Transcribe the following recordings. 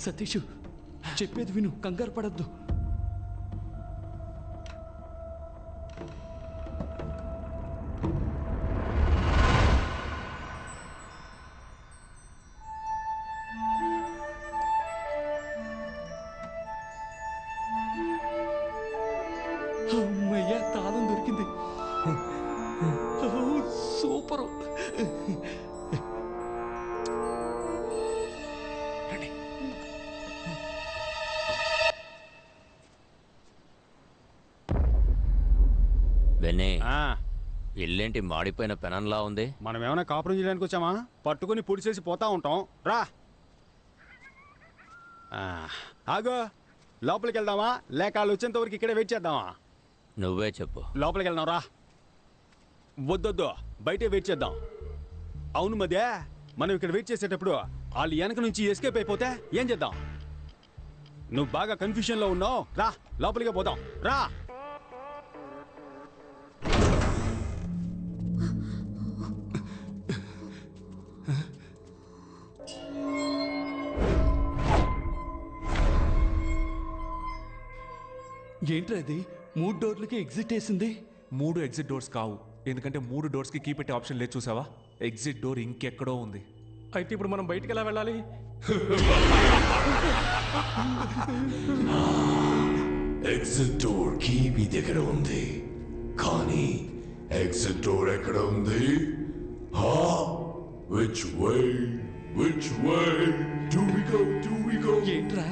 సతీష్ చెప్పేది విను, కంగారు పడద్దు. అమ్మయ్యా, తాళం దొరికింది. సూపరు. ఇల్లేంటి మాడిపోయిన పెనంలా ఉంది? మనం ఏమైనా కాపురం చేయడానికి వచ్చామా? పట్టుకుని పొడిచేసి పోతా ఉంటాం. రా ఆగో, లోపలికి వెళ్దామా లేక వాళ్ళు వచ్చేంత వరకు ఇక్కడే వెయిట్ చేద్దామా? నువ్వే చెప్పు. లోపలికి వెళ్దాం రా. వద్దొద్దు, బయటే వెయిట్ చేద్దాం. అవును మధ్య మనం ఇక్కడ వెయిట్ చేసేటప్పుడు వాళ్ళు వెనక నుంచి ఎస్కేప్ అయిపోతే ఏం చేద్దాం? నువ్వు బాగా కన్ఫ్యూజన్లో ఉన్నావు. రా లోపలికి పోదాం. రా. ఏంట్రా అది? 3 డోర్లకి ఎగ్జిట్ వేసింది. 3 ఎగ్జిట్ డోర్స్ కావు, ఎందుకంటే 3 డోర్స్కి కీ పెట్టే ఆప్షన్ లేదు. చూసావా, ఎగ్జిట్ డోర్ ఇంకెక్కడో ఉంది. అయితే ఇప్పుడు మనం బయటికి ఎలా వెళ్ళాలి? ఎగ్జిట్ డోర్ కీ మీ దగ్గర ఉంది, కానీ ఎగ్జిట్ డోర్ ఎక్కడ ఉంది? Which way do we go? ఏంట్రా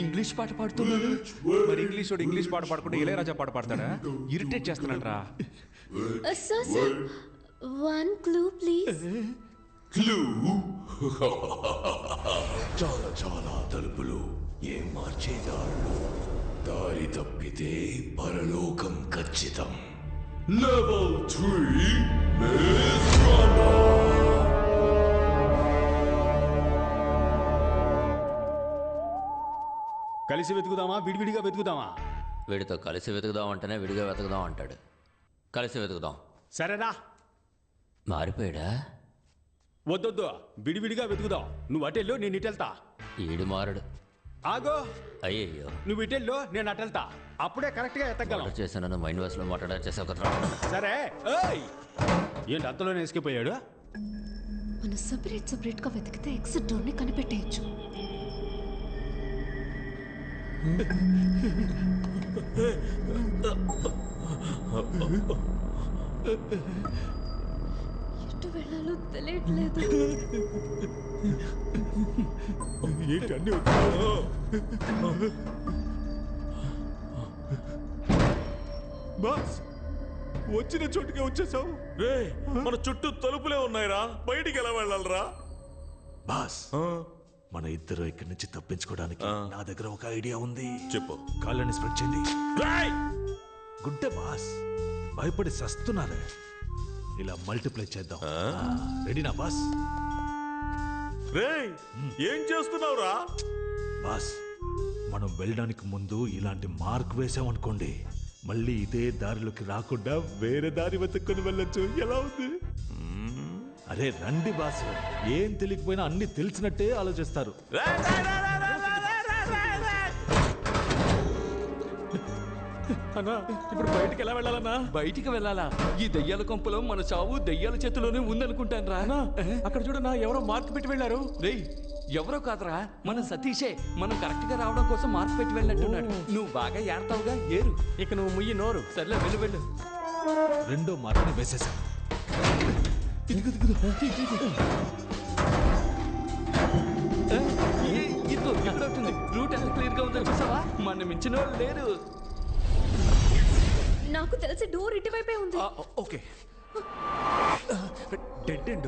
ఇంగ్లీష్ పాట పాడుతున్నాడు? మరి ఇంగ్లీష్ పాట పాడుకుంటే ఇళయరాజా పాట పాడతాడా? ఇరిటేట్ చేస్తున్నాడు రా. Sir, 1 clue please. క్లూ? చాలా తలుపులు, ఏం మార్చేదాళ్ళు. దారి తప్పితే పరలోకం ఖచ్చితం. Level 3 Maze Runner. కలిసి వెతుకుదామా విడివిడిగా వెతుకుదామా? వీడితో కలిసి వెతుకుదాం అంటేనే విడిగా వెతుకుదాం అంటాడు. కలిసి వెతుకుదాం. సరేనా? మారిపోయాడా? వద్దొద్దు, విడివిడిగా వెతుకుదాం. నువ్వు అటెల్లో, నేను ఇటెళ్తా. ఈడు మారడు. ఆగో, అయ్యయ్యో, నువ్వు ఇటెల్లో, నేను అటెళ్తా. అప్పుడే కరెక్ట్ గా ఎత్తగలం. చేశాను మైండ్ వాష్ లో మాట్లాడారు. సరే. ఏంటి అంతలోనే ఎస్కేపోయాడు? మనం సెపరేట్ గా వెతికితే ఎగ్జిట్ డోర్ ని కనిపెట్టేయచ్చు. ఎటు వెళ్ళాలో తెలియట్లేదు. ఏంటి అన్ని బాస్, వచ్చిన చోటుకే వచ్చేసావు. మన చుట్టూ తలుపులే ఉన్నాయిరా, బయటికి ఎలా వెళ్ళాలరా? బాస్, మన ఇద్దరు ఇక్కడి నుంచి తప్పించుకోవడానికి నా దగ్గర ఒక ఐడియా ఉంది. చెప్పు. కాళ్ళని స్ప్రెడ్ చేయండి. గుడ్డ బాస్, భయపడి సస్తున్నారే. ఇలా మల్టిప్లై చేద్దాం. రెడీనా బాస్? ఏం చేస్తున్నావురా? బాస్, మనం వెళ్ళడానికి ముందు ఇలాంటి మార్క్ వేసామనుకోండి, మళ్ళీ ఇదే దారిలోకి రాకుండా వేరే దారి వెతుక్కొని వెళ్ళొచ్చు. ఎలా ఉంది? అరే రండి బాస్, ఏం తెలియకపోయినా అన్ని తెలిసినట్టే ఆలోచిస్తారు. అన్నా, ఇప్పుడు బయటికి ఎలా వెళ్ళాలన్నా? బయటికి వెళ్ళాలా? ఈ దెయ్యాల కొంపలో మన చావు దెయ్యాల చేతిలోనే ఉందనుకుంటాను రా. అక్కడ చూడన్నా, ఎవరో మార్క్ పెట్టి వెళ్ళారు. రేయ్, ఎవరో కాదురా, మన సతీషే. మనం కరెక్ట్ గా రావడం కోసం మార్క్ పెట్టి వెళ్ళినట్టున్నాడు. నువ్వు బాగా ఏడతావుగా, ఏరు. ఇక నువ్వు ముయ్యి నోరు. సర్లే, వెళ్ళు. రెండో మార్క్ని వేసేసాను. ఇదిగో ఎక్కడవుతుంది. రూట్ ఎంత క్లియర్ గా ఉందో చూసావా? మన మించిన వాళ్ళు లేరు. నాకు తెలిసి డోర్ ఇటువైపే ఉంది. Okay, dead end.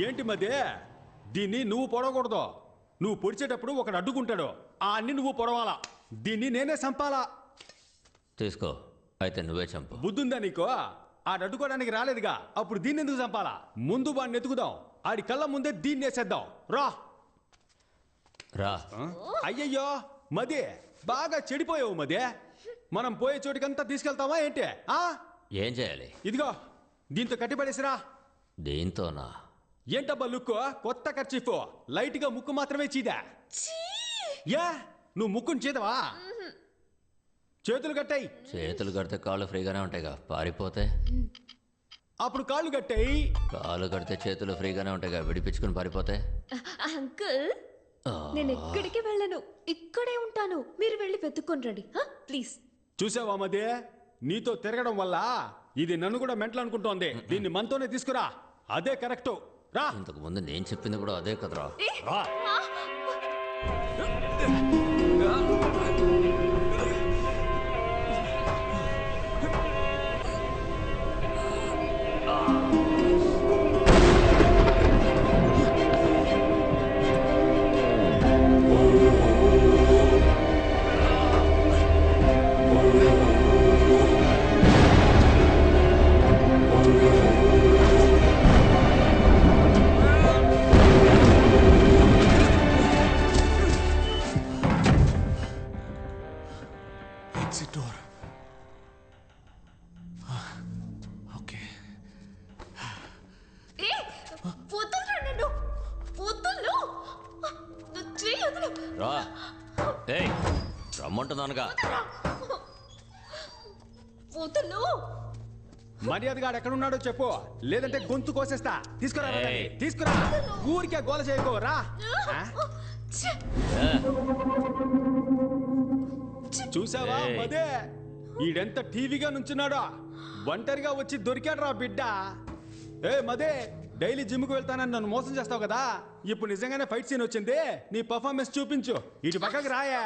ఏంటి మధ్య దీన్ని నువ్వు పొడవకూడదు. నువ్వు పొడిచేటప్పుడు ఒకడు అడ్డుకుంటాడు, ఆ అన్ని నువ్వు పొడవాలా. దీన్ని నేనే చంపాలా. తీసుకో, అయితే నువ్వే చంపు. బుద్ధుందా నీకో? ఆడు అడ్డుకోవడానికి రాలేదుగా, అప్పుడు దీన్ని ఎందుకు చంపాలా? ముందు వాడిని ఎత్తుకుదాం, ఆడి కళ్ళ ముందే దీన్ని వేసేద్దాం. రా రా. అయ్యయ్యో మదే బాగా చెడిపోయావు మదే. మనం పోయే చోటికంతా తీసుకెళ్తావా ఏంటి? ఏం చేయాలి? ఇదిగో దీంతో కట్టిపడేసిరా. దీంతోనా? ఏంటబ్బా లుక్కు? కొత్త ఖర్చీఫ్, లైట్ గా ముక్కు మాత్రమే చీదా. యా నువ్వు ముక్కుని చీదవా? చేతులు కట్టాయి. చేతులు కడితే కాళ్ళు ఫ్రీగానే ఉంటాయిగా, పారిపోతే? అప్పుడు కాళ్ళు కట్టాయి. కాళ్ళు కడితే చేతులు ఫ్రీగానే ఉంటాయిగా, విడిపించుకుని పారిపోతే? అంకుల్ నేను ఎక్కడికి వెళ్ళను, ఇక్కడే ఉంటాను. మీరు వెళ్ళి వెతుక్కొని రండి ప్లీజ్. చూసావా మదే, నీతో తిరగడం వల్ల ఇది నన్ను కూడా మెంటల్ అనుకుంటోంది. దీన్ని మనతోనే తీసుకురా, అదే కరెక్ట్. రా. ఇంతకు ముందు నేను చెప్పింది కూడా అదే కదరా. రా. Exit door. ఓకే. రా. ఏయ్, రమ్మంటున్నానుగా. మర్యాదగా ఎక్కడున్నాడో చెప్పు, లేదంటే గొంతు కోసేస్తా. తీసుకురా ఏయ్. తీసుకురా. ఊరికే గోల చేయకోరా. చూసావా ఏయ్. మదే, ఈడెంత టీవీగా నుంచున్నాడో. ఒంటరిగా వచ్చి దొరికాడు రా బిడ్డ. ఏ మదే, డైలీ జిమ్కి వెళ్తానని నన్ను మోసం చేస్తావు కదా, ఇప్పుడు నిజంగానే ఫైట్ సీన్ వచ్చింది. నీ పర్ఫార్మెన్స్ చూపించు. ఇటు పక్కకి రాయా.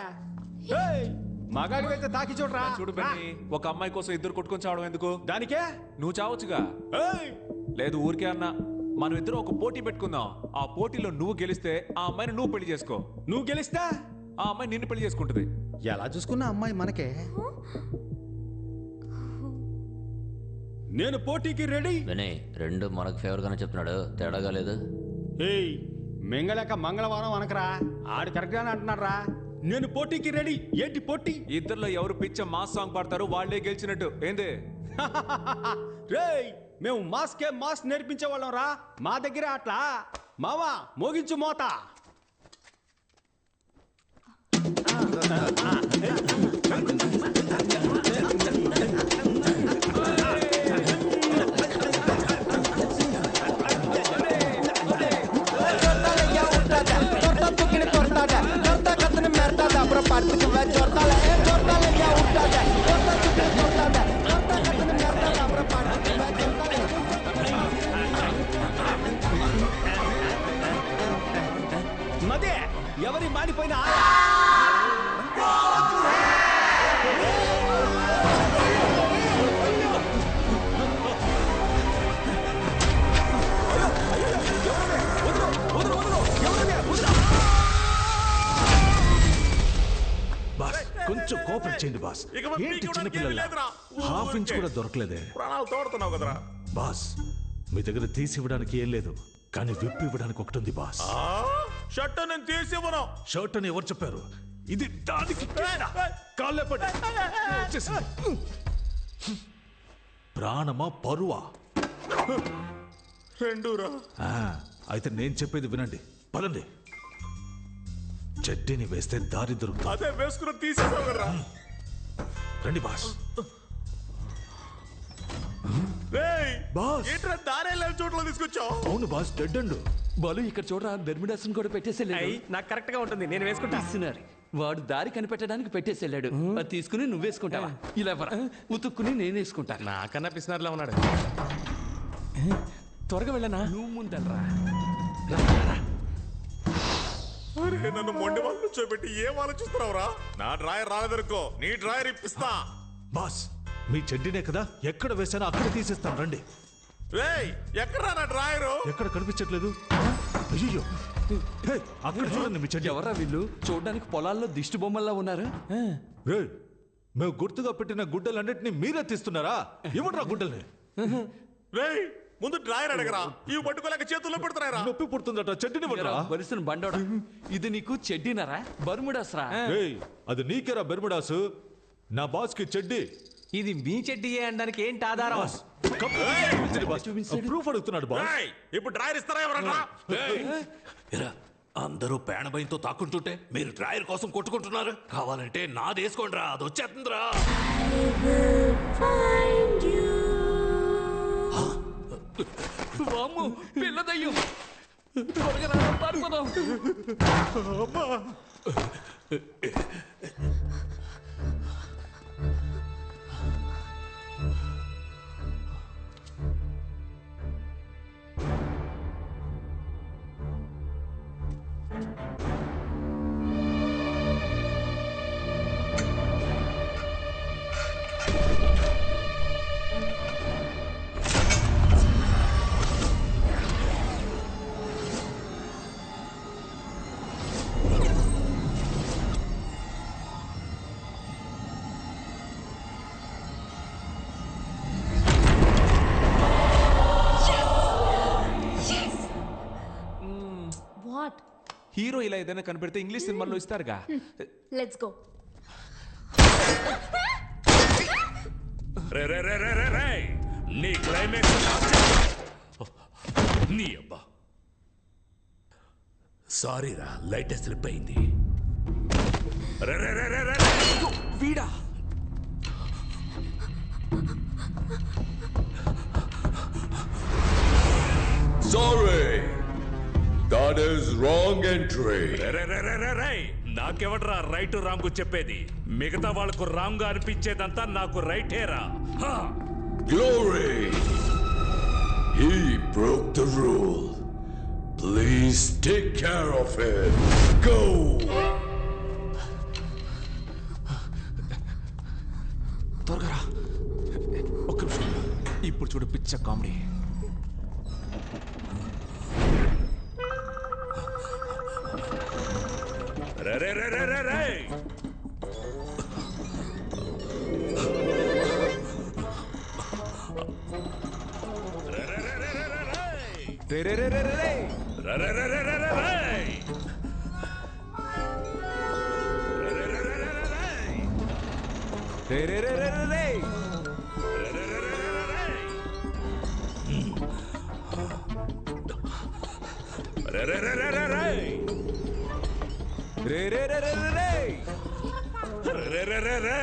మగాడి అయితే తాకి చూడరా. చూడు బెన్నీ, ఒక అమ్మాయి కోసం ఇద్దరు కొట్టుకొని చావడం ఎందుకు? దానికే నువ్వు చావచ్చుగా. ఏయ్! లేదు ఊరికే అన్నా. మనం ఇద్దరం ఒక పోటీ పెట్టుకుందాం. ఆ పోటీలో నువ్వు గెలిస్తే ఆ అమ్మాయిని నువ్వు పెళ్లి చేసుకో. నువ్వు గెలిస్తా ఆ అమ్మాయి నిన్ను పెళ్లి చేసుకుంటుంది. ఎలా చూసుకున్నా అమ్మాయి మనకే. నేను పోటీకి రెడీ. వినయ్, రెండు మనకు ఫేవర్గానే చెప్తున్నాడు, తేడాగా లేదు. ఏయ్ మెంగళక మంగళవారం అనకరా, ఆడు కరెక్ట్ గానే అంటున్నాడు రా. నేను పోటీకి రెడీ. ఏంటి పోటీ? ఇద్దరులో ఎవరు పిచ్చ మాస్ సాంగ్ పాడతారు వాళ్ళే గెలిచినట్టు. ఏంది? రేయ్ మేము మాస్కే మాస్ నేర్పించే వాళ్ళం రా. మా దగ్గర అట్లా. మావా మోగించు మోత. మదే ఎవరి మాడిపోయినా కొంచెం కోఆపరేట్ చేయండి బాస్. ఏంటి చిన్న పిల్లల హాఫ్ ఇంచ్ కూడా దొరకలేదే. ప్రాణాలు తోడుతున్నావు కదరా బాస్. మీ దగ్గర తీసి ఇవ్వడానికి ఏం లేదు, కానీ విప్పి ఇవ్వడానికి ఒకటి ఉంది బాస్. షర్ట్ నేను తీసి ఇవ్వను. షర్ట్ అని ఎవరు చెప్పారు? ఇది దానికి కాళ్ళే పడి వచ్చేసింది. ప్రాణమా పరువా? రెండురా. అయితే నేను చెప్పేది వినండి, పదండి. చెడ్డీని వేస్తే దారి దొరుకుతుంది. అదే వేసుకుని తీసేసావు కదరా. రండి బాస్. బాస్ ఏంట్రా దారే లేని చోట్ల తీసుకొచ్చావు? అవును బాస్, డెడ్ అండ్ బాలు ఇక్కడ చూడరా, బెర్మిడాస్ని కూడా పెట్టేసేళ్ళాడు. నాకు కరెక్ట్ గా ఉంటుంది, నేను వేసుకుంటా. ఇస్తున్నారు. వాడు దారి కనిపెట్టడానికి పెట్టేసేళ్ళాడు. అది తీసుకుని నువ్వు వేసుకుంటావా? ఇలా ఎవరా ఉతుక్కుని నేను వేసుకుంటా. నాకన్నా పిసినారులా ఉన్నాడు. త్వరగా వెళ్ళనా? నువ్వు ముందల్రా. అరే నన్ను మొండి వాళ్ళు కూర్చోబెట్టి ఏం ఆలోచిస్తున్నావురా? నా డ్రాయర్ రాలేదనుకో, నీ డ్రాయర్ ఇప్పిస్తా. బాస్, మీ చెడ్డీనే కదా, ఎక్కడ వేసానో అక్కడ తీసేస్తాను. రండి. రేయ్ ఎక్కడా నా డ్రాయరు? ఎక్కడ కనిపించట్లేదు? అయ్యో అక్కడ చూడండి మీ చెడ్డి. ఎవరా వీళ్ళు? చూడడానికి పొలాల్లో దిష్టి బొమ్మల్లా ఉన్నారు. రేయ్, మేము గుర్తుగా పెట్టిన గుడ్డలన్నిటినీ మీరే తీస్తున్నారా? ఇవ్వట్రా గుడ్డల్ని. రేయ్ ముందు డ్రాయర్ అడగరా, ఇవి పట్టుకోలేక చేతుల్లో పెడుతున్నారా? నొప్పి పుడుతుందట, చెడ్డిని పడరా. వరుసను బండోడా, ఇది నీకు చెడ్డినరా బర్ముడాస్రా? రేయ్, అది నీకేరా బెర్ముడాసు, నా బాస్ కి చెడ్డి. ఇది మీ చెడ్డీయే అనడానికి ఏంటి ఆధారం? ప్రూఫ్ అడుగుతున్నాడు బాస్. రేయ్, ఇప్పుడు డ్రాయర్ ఇస్తారా ఎవరన్నా? అందరూ పేణభయంతో తాకుంటుంటే మీరు డ్రాయర్ కోసం కొట్టుకుంటున్నారు. కావాలంటే నాదేసుకోండి రా, అది వచ్చేస్తుందిరా. వామ్మో, పిల్లదయ్యం. త్వరగా రా, పారిపోదాం. వాట్? హీరో ఇలా ఏదైనా కనిపెడితే ఇంగ్లీష్ సినిమాల్లో ఇస్తారుగా. Let's go. రే రే రే రే రే రే, నీ క్లైమాక్స్ నీ అబ్బా, సారీ రా, లైట్ స్లిప్ అయింది. రే రే రే రే రే. వీడా? Sorry, that is wrong entry. రే రే రే రే రే రే, నాకెవడ్రా రైట్ రాంగ్ చెప్పేది? మిగతా వాళ్ళకు రాంగ్ గా అనిపించేదంతా నాకు రైటేరా. Glory! He broke the rule. Please take care of him. Go! త్వరగా రా. ఒక్క నిమిషం. ఇప్పుడు చూడు పిచ్చ కామెడీ. రే రే రే రే రే రే. రే రే రే రే రే రే. రే రే రే రే రే రే రే. రే రే రే రే రే రే. రే రే రే రే రే రే. రే రే రే రే రే రే. రే రే రే రే.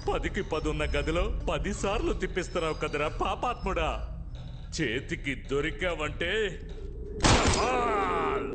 10కి 10 ఉన్న గదిలో 10 సార్లు తిప్పిస్తున్నావు కదరా పాపాత్ముడా. చేతికి దొరికావంటే కమాల్.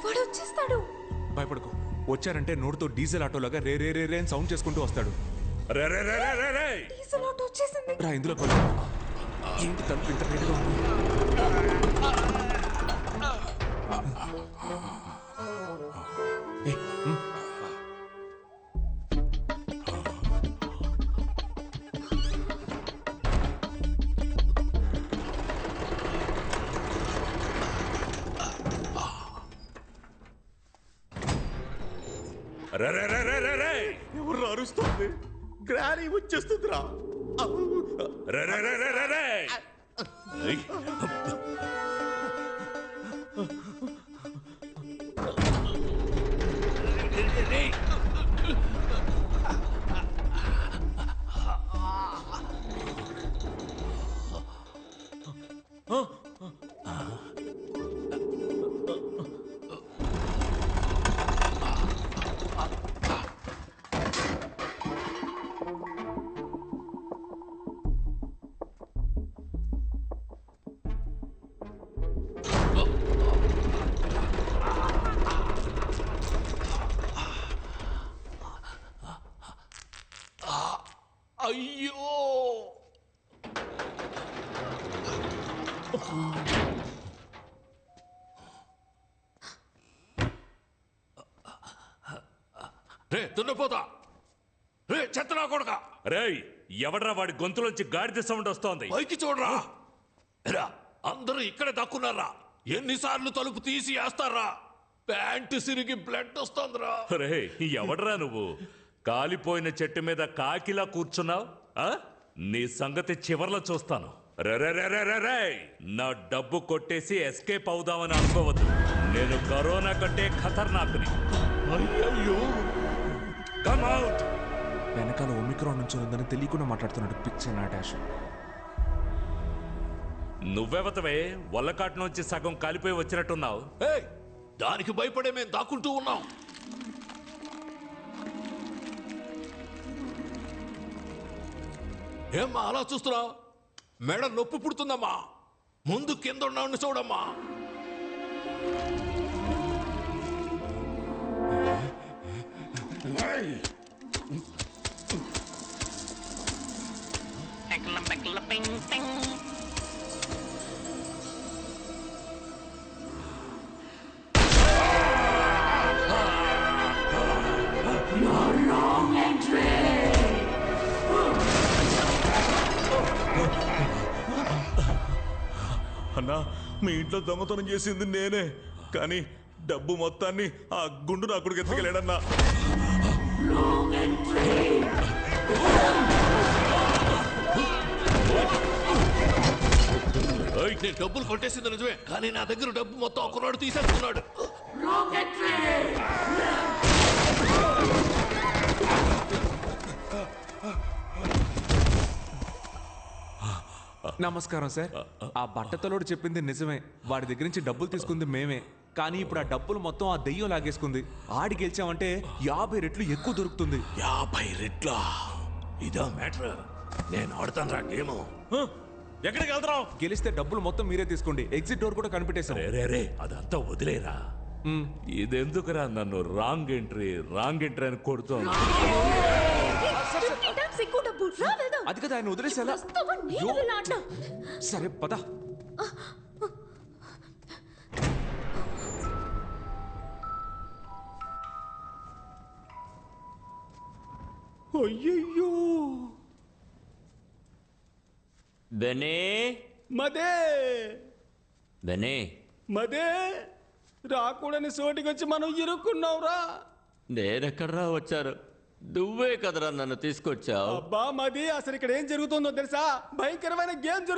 వాడు వచ్చేస్తాడు. భయపడకు. వచ్చారంటే నోటితో డీజిల్ ఆటోలాగా రే రే రే రే అని సౌండ్ చేసుకుంటూ వస్తాడు. రే రే రే రే రే రే. డీజిల్ ఆటో వచ్చేసింది. రా, ఇందులో కొలు. ఏంటి తలుపు ఇంత రేటుగా ఉంది? ఏయ్, రే రే రే రే రే రే. ఎవరు అరుస్తుంది? గ్రానీ వచ్చేస్తుందిరా. రే రే రే రే రే రే. రే దున్నపోతా, రే చెత్తనా కొడక, రేయ్ ఎవడ్రా వాడి గొంతులోంచి గాడిద సౌండ్ వస్తోంది? పైకి చూడరా. రా, అందరూ ఇక్కడే దక్కున్నారా? ఎన్నిసార్లు తలుపు తీసి వేస్తారా? ప్యాంటు సిరిగి బ్లడ్ వస్తుందిరా. రేయ్ ఎవడ్రా నువ్వు? కాలిపోయిన చెట్టు మీద కాకిలా కూర్చున్నావు. నీ సంగతి చివర్లో చూస్తాను. రే నా డబ్బు కొట్టేసి ఎస్కేప్ అవుదామని అనుకోవద్దు. నేను కరోనా కంటే ఖతర్నాక్ని. అయ్యయ్యో, కమ్ అవుట్. వెనకాల ఒమిక్రాన్ నుంచి ఉందని తెలియకుండా మాట్లాడుతున్నాడు పిచ్చర్ నా డాష్. నువ్వెవతవే వల్లకాటు నుంచి సగం కాలిపోయి వచ్చినట్టున్నావు. ఏయ్, దానికి భయపడే మేము దాక్కుంటూ ఉన్నాం. ఏమ్మా అలా చూస్తున్నావు? మెడ నొప్పి పుడుతుందమ్మా. ముందు కింద ఉన్నాను చూడమ్మా. అన్నా, మీ ఇంట్లో దొంగతనం చేసింది నేనే, కానీ డబ్బు మొత్తాన్ని ఆ గుండు నా కొడుకు ఎత్తుకెళ్ళాడన్నా. నేను డబ్బులు కొట్టేసింది నిజమే, కానీ నా దగ్గర డబ్బు మొత్తం ఒకనాడు తీసేసుకున్నాడు. నమస్కారం సార్. ఆ బట్టతలోడు చెప్పింది నిజమే. వాడి దగ్గర నుంచి డబ్బులు తీసుకుంది మేమే, కానీ ఇప్పుడు ఆ డబ్బులు మొత్తం ఆ దెయ్యం లాగేసుకుంది. ఆడి గెలిచామంటే 50 రెట్లు ఎక్కువ దొరుకుతుంది. 50 రెట్ల? ఇదా మ్యాటర్? నేను ఆడతాను రా గేమ్. ఎక్కడికి వెళ్తున్నావు? గెలిస్తే డబ్బులు మొత్తం మీరే తీసుకోండి. ఎగ్జిట్ డోర్ కూడా కనిపెట్టేశాం. రే అదంతా వదిలేరా. ఇదెందుకురా నన్ను రాంగ్ ఎంట్రీ అని కొడుతోంది? ఎక్కువ డబ్బు. రా వెళ్దాం. అది కదా ఆయన వదిలేసేలా. వస్తావా? నేను వెళ్ళాడ్నా? సరే పద. అయ్యయ్యో, బెనే మదే బెనే, మదే రాకూడని సోటికి వచ్చి మనం ఇరుక్కున్నావురా. నేనెక్కడ్రా వచ్చారు? నువ్వే కదరా నన్ను తీసుకొచ్చావు. అబ్బా మది, అసలు ఇక్కడ ఏం జరుగుతుందో తెలుసా? భయంకరమైన గేమ్ జరుగుతుంది.